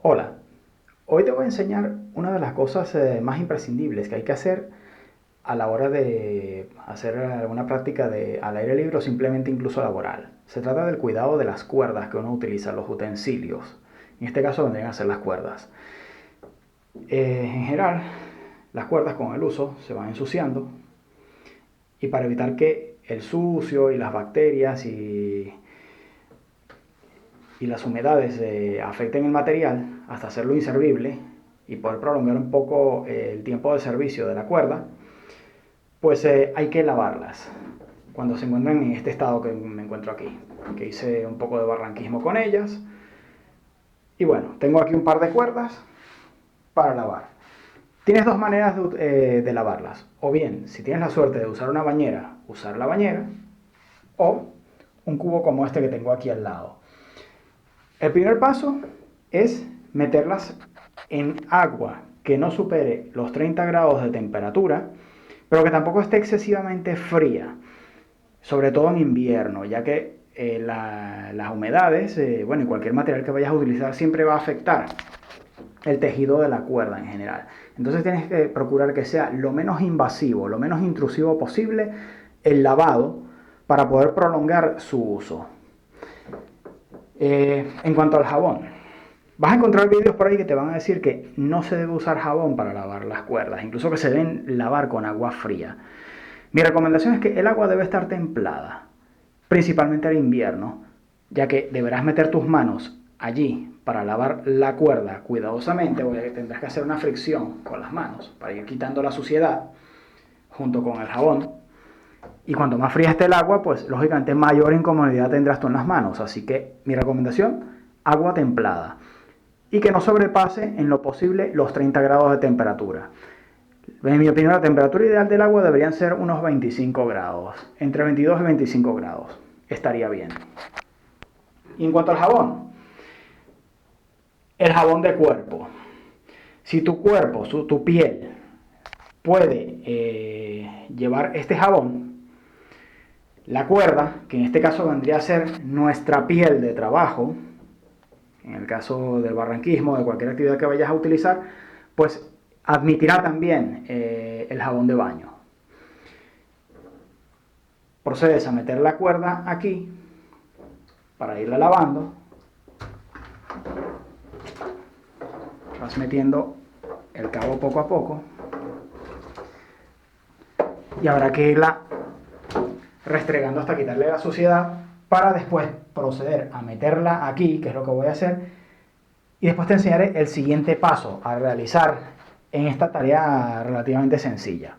Hola, hoy te voy a enseñar una de las cosas más imprescindibles que hay que hacer a la hora de hacer alguna práctica al aire libre o simplemente incluso laboral. Se trata del cuidado de las cuerdas que uno utiliza, los utensilios. En este caso vendrían a ser las cuerdas. En general, las cuerdas con el uso se van ensuciando y para evitar que el sucio y las bacterias y las humedades afecten el material hasta hacerlo inservible y poder prolongar un poco el tiempo de servicio de la cuerda, pues hay que lavarlas cuando se encuentran en este estado que me encuentro aquí, que hice un poco de barranquismo con ellas. Y bueno, tengo aquí un par de cuerdas para lavar. Tienes dos maneras de lavarlas. O bien, si tienes la suerte de usar una bañera, usar la bañera, o un cubo como este que tengo aquí al lado. El primer paso es meterlas en agua que no supere los 30 grados de temperatura, pero que tampoco esté excesivamente fría, sobre todo en invierno, ya que las humedades, bueno, y cualquier material que vayas a utilizar siempre va a afectar el tejido de la cuerda en general. Entonces tienes que procurar que sea lo menos invasivo, lo menos intrusivo posible el lavado para poder prolongar su uso. En cuanto al jabón, vas a encontrar vídeos por ahí que te van a decir que no se debe usar jabón para lavar las cuerdas, incluso que se deben lavar con agua fría. Mi recomendación es que el agua debe estar templada, principalmente al invierno, ya que deberás meter tus manos allí para lavar la cuerda cuidadosamente, porque tendrás que hacer una fricción con las manos para ir quitando la suciedad junto con el jabón. Y cuanto más fría esté el agua, pues lógicamente mayor incomodidad tendrás tú en las manos. Así que mi recomendación, agua templada. Y que no sobrepase en lo posible los 30 grados de temperatura. En mi opinión, la temperatura ideal del agua deberían ser unos 25 grados. Entre 22 y 25 grados. Estaría bien. Y en cuanto al jabón, el jabón de cuerpo. Si tu cuerpo, tu piel, puede llevar este jabón, la cuerda, que en este caso vendría a ser nuestra piel de trabajo, en el caso del barranquismo, de cualquier actividad que vayas a utilizar, pues admitirá también el jabón de baño. Procedes a meter la cuerda aquí para irla lavando. Vas metiendo el cabo poco a poco y habrá que irla restregando hasta quitarle la suciedad para después proceder a meterla aquí, que es lo que voy a hacer, y después te enseñaré el siguiente paso a realizar en esta tarea relativamente sencilla.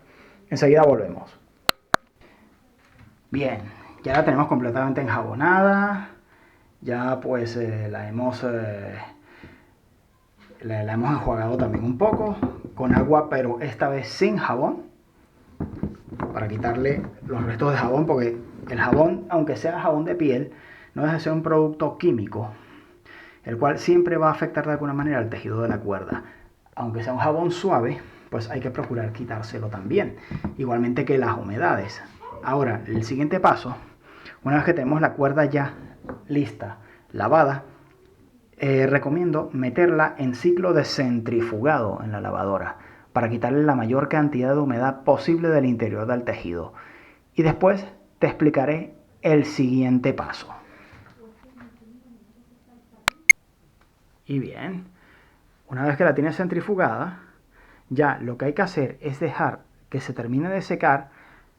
Enseguida volvemos. Bien, ya la tenemos completamente enjabonada, ya pues la hemos enjuagado también un poco con agua, pero esta vez sin jabón, para quitarle los restos de jabón, porque el jabón, aunque sea jabón de piel, no deja de ser un producto químico, el cual siempre va a afectar de alguna manera el tejido de la cuerda. Aunque sea un jabón suave, pues hay que procurar quitárselo también, igualmente que las humedades. Ahora, el siguiente paso, una vez que tenemos la cuerda ya lista, lavada, recomiendo meterla en ciclo de centrifugado en la lavadora para quitarle la mayor cantidad de humedad posible del interior del tejido. Y después te explicaré el siguiente paso. Y bien, una vez que la tienes centrifugada, ya lo que hay que hacer es dejar que se termine de secar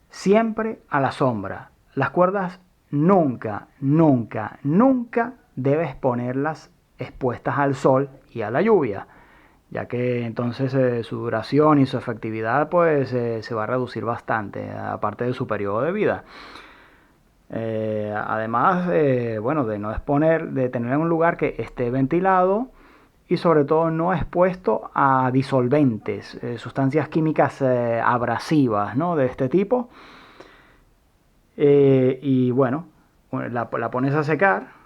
siempre a la sombra. Las cuerdas nunca, nunca, nunca debes ponerlas expuestas al sol y a la lluvia, ya que entonces su duración y su efectividad pues se va a reducir bastante, aparte de su periodo de vida. Además, bueno, de no exponer, de tener un lugar que esté ventilado y sobre todo no expuesto a disolventes, sustancias químicas abrasivas, ¿no? De este tipo. Y bueno, la pones a secar.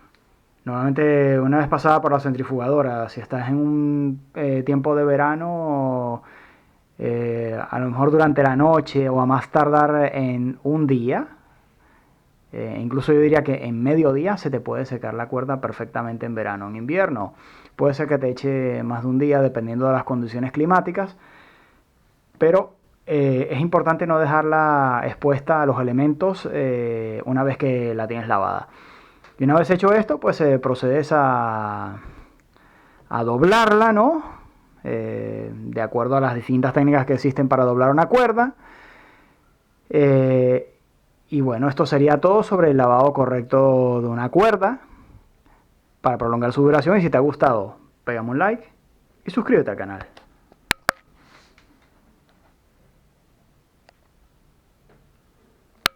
Normalmente una vez pasada por la centrifugadora, si estás en un tiempo de verano, a lo mejor durante la noche o a más tardar en un día, incluso yo diría que en mediodía se te puede secar la cuerda perfectamente en verano. En invierno, Puede ser que te eche más de un día dependiendo de las condiciones climáticas, pero es importante no dejarla expuesta a los elementos una vez que la tienes lavada. Y una vez hecho esto, pues procedes a doblarla, ¿no? De acuerdo a las distintas técnicas que existen para doblar una cuerda. Y bueno, esto sería todo sobre el lavado correcto de una cuerda para prolongar su duración. Y si te ha gustado, pégame un like y suscríbete al canal.